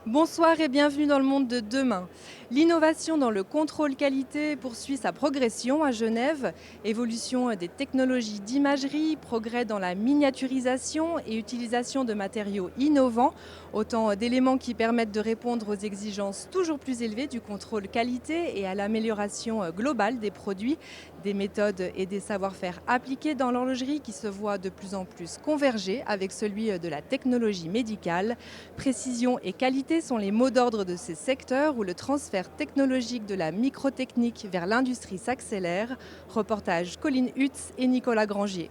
Bonsoir et bienvenue dans le monde de demain. L'innovation dans le contrôle qualité poursuit sa progression à Genève. Évolution des technologies d'imagerie, progrès dans la miniaturisation et utilisation de matériaux innovants. Autant d'éléments qui permettent de répondre aux exigences toujours plus élevées du contrôle qualité et à l'amélioration globale des produits. Des méthodes et des savoir-faire appliqués dans l'horlogerie qui se voient de plus en plus converger avec celui de la technologie médicale. Précision et qualité sont les mots d'ordre de ces secteurs où le transfert technologique de la microtechnique vers l'industrie s'accélère. Reportage Colline Hutz et Nicolas Grangier.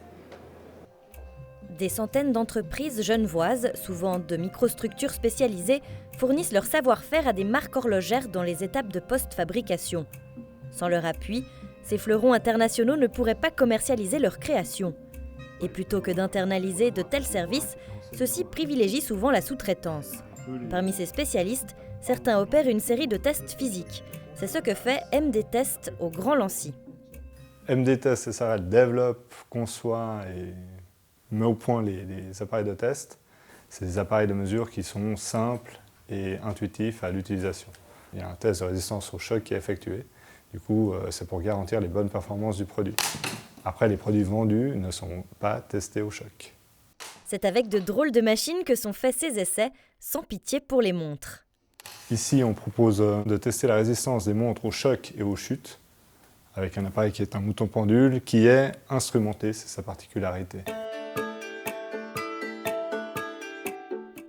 Des centaines d'entreprises genevoises, souvent de microstructures spécialisées, fournissent leur savoir-faire à des marques horlogères dans les étapes de post-fabrication. Sans leur appui, ces fleurons internationaux ne pourraient pas commercialiser leurs créations. Et plutôt que d'internaliser de tels services, ceux-ci privilégient souvent la sous-traitance. Parmi ces spécialistes, certains opèrent une série de tests physiques. C'est ce que fait MD Test au Grand Lancy. MD Test, ça développe, conçoit et met au point les appareils de test. C'est des appareils de mesure qui sont simples et intuitifs à l'utilisation. Il y a un test de résistance au choc qui est effectué. Du coup, c'est pour garantir les bonnes performances du produit. Après, les produits vendus ne sont pas testés au choc. C'est avec de drôles de machines que sont faits ces essais, sans pitié pour les montres. Ici, on propose de tester la résistance des montres au choc et aux chutes, avec un appareil qui est un mouton pendule, qui est instrumenté, c'est sa particularité.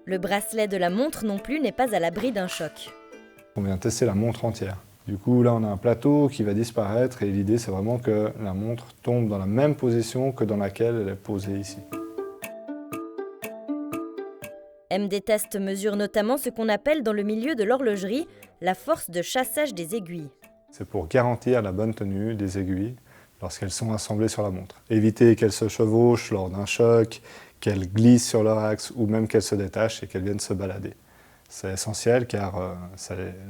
Le bracelet de la montre non plus n'est pas à l'abri d'un choc. On vient tester la montre entière. Du coup, là, on a un plateau qui va disparaître et l'idée, c'est vraiment que la montre tombe dans la même position que dans laquelle elle est posée ici. MD Test mesure notamment ce qu'on appelle dans le milieu de l'horlogerie la force de chassage des aiguilles. C'est pour garantir la bonne tenue des aiguilles lorsqu'elles sont assemblées sur la montre. Éviter qu'elles se chevauchent lors d'un choc, qu'elles glissent sur leur axe ou même qu'elles se détachent et qu'elles viennent se balader. C'est essentiel car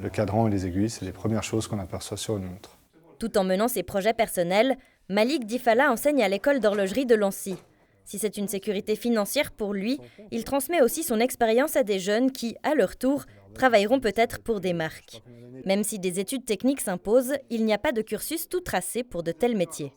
le cadran et les aiguilles, c'est les premières choses qu'on aperçoit sur une montre. Tout en menant ses projets personnels, Malik Difala enseigne à l'école d'horlogerie de Lancy. Si c'est une sécurité financière pour lui, il transmet aussi son expérience à des jeunes qui, à leur tour, travailleront peut-être pour des marques. Même si des études techniques s'imposent, il n'y a pas de cursus tout tracé pour de tels métiers.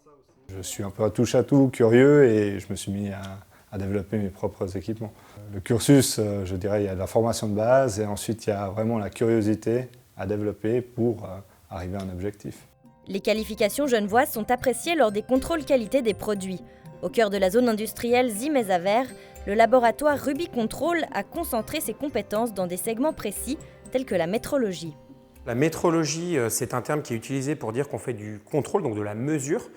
Je suis un peu à touche-à-tout, curieux, et je me suis mis à développer mes propres équipements. Le cursus, je dirais, il y a la formation de base, et ensuite il y a vraiment la curiosité à développer pour arriver à un objectif. Les qualifications genevoises sont appréciées lors des contrôles qualité des produits. Au cœur de la zone industrielle Zimmer-Zaver, le laboratoire Ruby Control a concentré ses compétences dans des segments précis, tels que la métrologie. La métrologie, c'est un terme qui est utilisé pour dire qu'on fait du contrôle, donc de la mesure.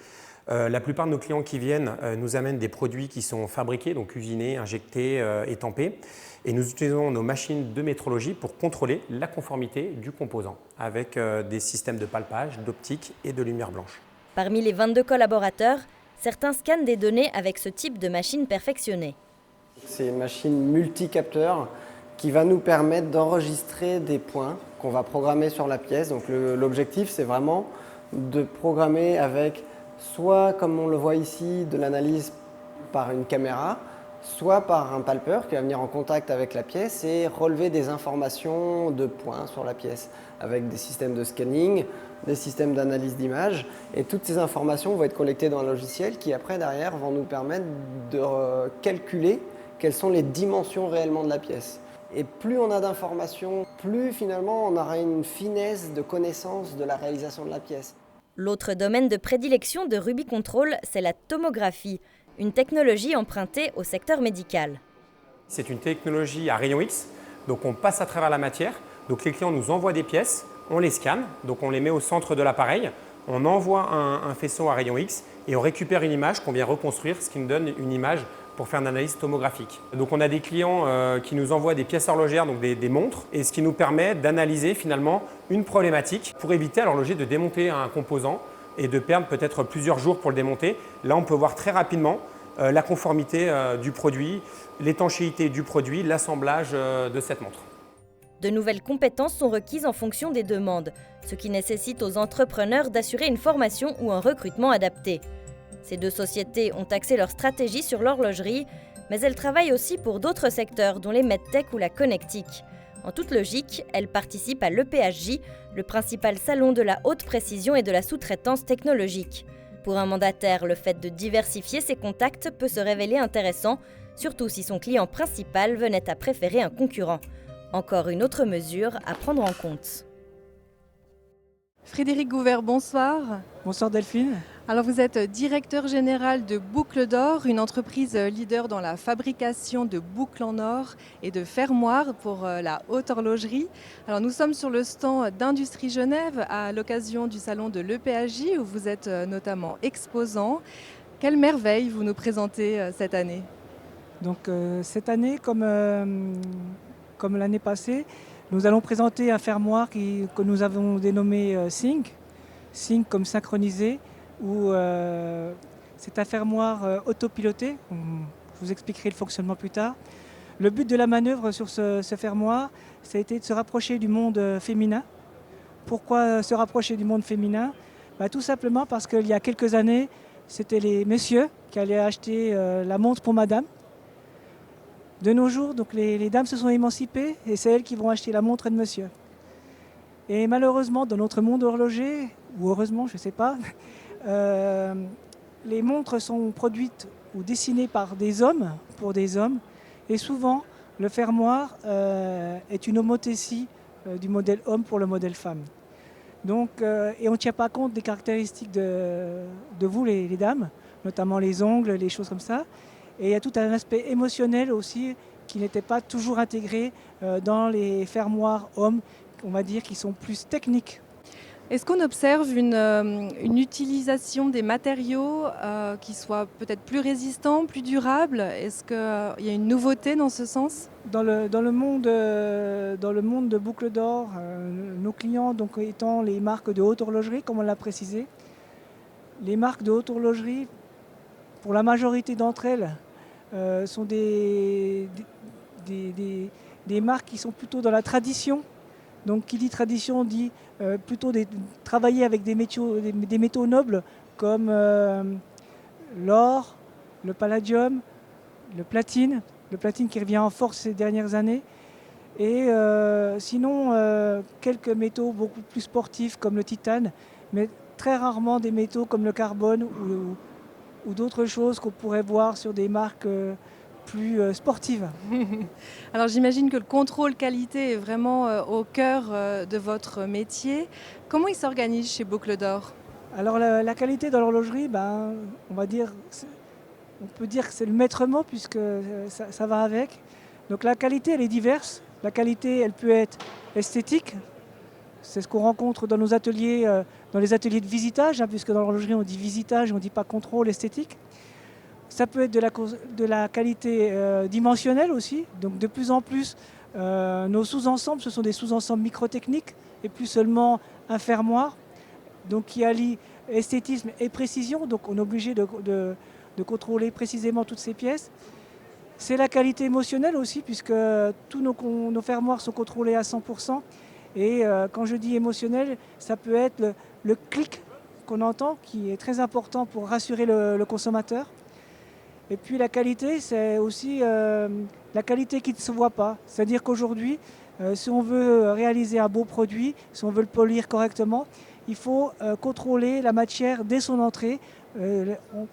La plupart de nos clients qui viennent nous amènent des produits qui sont fabriqués, donc usinés, injectés, étampés. Et nous utilisons nos machines de métrologie pour contrôler la conformité du composant avec des systèmes de palpage, d'optique et de lumière blanche. Parmi les 22 collaborateurs, certains scannent des données avec ce type de machine perfectionnée. C'est une machine multicapteur qui va nous permettre d'enregistrer des points qu'on va programmer sur la pièce. Donc l'objectif, c'est vraiment de programmer avec soit, comme on le voit ici, de l'analyse par une caméra, soit par un palpeur qui va venir en contact avec la pièce et relever des informations de points sur la pièce avec des systèmes de scanning, des systèmes d'analyse d'image. Et toutes ces informations vont être collectées dans un logiciel qui, après, derrière, vont nous permettre de calculer quelles sont les dimensions réellement de la pièce. Et plus on a d'informations, plus finalement on aura une finesse de connaissance de la réalisation de la pièce. L'autre domaine de prédilection de Ruby Control, c'est la tomographie, une technologie empruntée au secteur médical. C'est une technologie à rayon X, donc on passe à travers la matière. Donc les clients nous envoient des pièces, on les scanne, donc on les met au centre de l'appareil, on envoie un faisceau à rayon X et on récupère une image qu'on vient reconstruire, ce qui nous donne une image pour faire une analyse tomographique. Donc on a des clients qui nous envoient des pièces horlogères, donc des montres, et ce qui nous permet d'analyser finalement une problématique pour éviter à l'horloger de démonter un composant et de perdre peut-être plusieurs jours pour le démonter. Là, on peut voir très rapidement la conformité du produit, l'étanchéité du produit, l'assemblage de cette montre. De nouvelles compétences sont requises en fonction des demandes, ce qui nécessite aux entrepreneurs d'assurer une formation ou un recrutement adapté. Ces deux sociétés ont axé leur stratégie sur l'horlogerie, mais elles travaillent aussi pour d'autres secteurs, dont les medtech ou la connectique. En toute logique, elle participe à l'EPHJ, le principal salon de la haute précision et de la sous-traitance technologique. Pour un mandataire, le fait de diversifier ses contacts peut se révéler intéressant, surtout si son client principal venait à préférer un concurrent. Encore une autre mesure à prendre en compte. Frédéric Gouvert, bonsoir. Bonsoir Delphine. Alors vous êtes directeur général de Boucle d'Or, une entreprise leader dans la fabrication de boucles en or et de fermoirs pour la haute horlogerie. Alors nous sommes sur le stand d'Industrie Genève à l'occasion du salon de l'EPHJ où vous êtes notamment exposant. Quelle merveille vous nous présentez cette année? Donc cette année, comme l'année passée, nous allons présenter un fermoir que nous avons dénommé Sync. Sync comme synchronisé, où c'est un fermoir autopiloté. Je vous expliquerai le fonctionnement plus tard. Le but de la manœuvre sur ce fermoir, ça a été de se rapprocher du monde féminin. Pourquoi se rapprocher du monde féminin? Tout simplement parce qu'il y a quelques années, c'était les messieurs qui allaient acheter la montre pour madame. De nos jours, donc les dames se sont émancipées et c'est elles qui vont acheter la montre de monsieur. Et malheureusement, dans notre monde horloger, ou heureusement, je ne sais pas, les montres sont produites ou dessinées par des hommes, pour des hommes, et souvent le fermoir est une homothétie du modèle homme pour le modèle femme. Donc, et on ne tient pas compte des caractéristiques de vous, les dames, notamment les ongles, les choses comme ça. Et il y a tout un aspect émotionnel aussi qui n'était pas toujours intégré dans les fermoirs hommes, on va dire, qui sont plus techniques. Est-ce qu'on observe une utilisation des matériaux qui soient peut-être plus résistants, plus durables? Est-ce qu'il y a une nouveauté dans ce sens? Dans le monde de Boucle d'Or, nos clients donc, étant les marques de haute horlogerie, comme on l'a précisé, les marques de haute horlogerie, pour la majorité d'entre elles, sont des marques qui sont plutôt dans la tradition. Donc qui dit tradition dit plutôt travailler avec des métaux nobles comme l'or, le palladium, le platine qui revient en force ces dernières années. Et sinon quelques métaux beaucoup plus sportifs comme le titane, mais très rarement des métaux comme le carbone ou d'autres choses qu'on pourrait voir sur des marques plus sportives. Alors j'imagine que le contrôle qualité est vraiment au cœur de votre métier. Comment il s'organise chez Boucle d'Or? Alors la qualité dans l'horlogerie, on peut dire que c'est le maître mot puisque ça va avec. Donc la qualité, elle est diverse. La qualité, elle peut être esthétique. C'est ce qu'on rencontre dans nos ateliers, dans les ateliers de visitage, puisque dans l'horlogerie on dit visitage, on ne dit pas contrôle esthétique. Ça peut être de la qualité dimensionnelle aussi. Donc de plus en plus, nos sous-ensembles, ce sont des sous-ensembles microtechniques et plus seulement un fermoir. Donc qui allie esthétisme et précision. Donc on est obligé de contrôler précisément toutes ces pièces. C'est la qualité émotionnelle aussi, puisque tous nos fermoirs sont contrôlés à 100%. Et quand je dis émotionnel, ça peut être le clic qu'on entend, qui est très important pour rassurer le consommateur. Et puis la qualité, c'est aussi la qualité qui ne se voit pas. C'est-à-dire qu'aujourd'hui, si on veut réaliser un beau produit, si on veut le polir correctement, il faut contrôler la matière dès son entrée,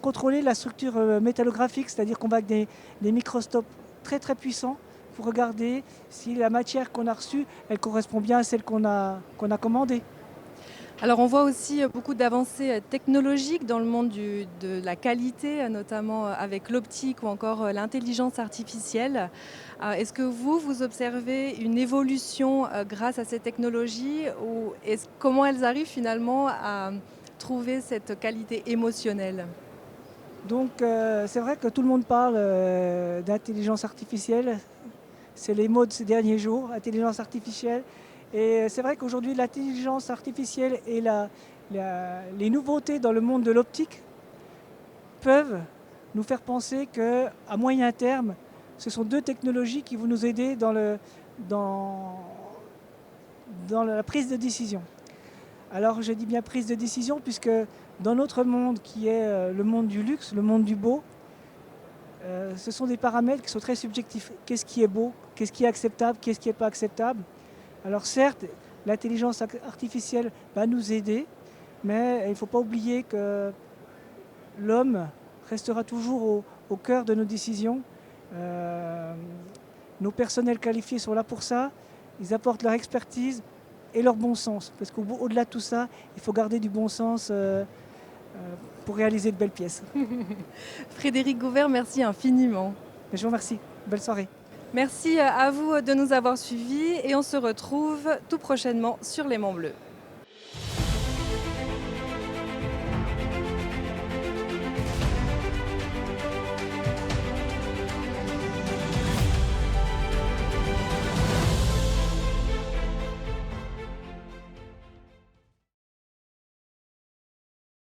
contrôler la structure métallographique, c'est-à-dire qu'on va avec des microscopes très très puissants pour regarder si la matière qu'on a reçue, elle correspond bien à celle qu'on a commandée. Alors on voit aussi beaucoup d'avancées technologiques dans le monde de la qualité, notamment avec l'optique ou encore l'intelligence artificielle. Est-ce que vous observez une évolution grâce à ces technologies ou comment elles arrivent finalement à trouver cette qualité émotionnelle? Donc c'est vrai que tout le monde parle d'intelligence artificielle. C'est les mots de ces derniers jours, intelligence artificielle. Et c'est vrai qu'aujourd'hui, l'intelligence artificielle et les nouveautés dans le monde de l'optique peuvent nous faire penser qu'à moyen terme, ce sont deux technologies qui vont nous aider dans la prise de décision. Alors je dis bien prise de décision puisque dans notre monde qui est le monde du luxe, le monde du beau, ce sont des paramètres qui sont très subjectifs. Qu'est-ce qui est beau? Qu'est-ce qui est acceptable? Qu'est-ce qui n'est pas acceptable? Alors certes, l'intelligence artificielle va nous aider, mais il ne faut pas oublier que l'homme restera toujours au cœur de nos décisions. Nos personnels qualifiés sont là pour ça. Ils apportent leur expertise et leur bon sens. Parce qu'au-delà de tout ça, il faut garder du bon sens pour réaliser de belles pièces. Frédéric Gouvert, merci infiniment. Je vous remercie. Belle soirée. Merci à vous de nous avoir suivis et on se retrouve tout prochainement sur Les Monts Bleus.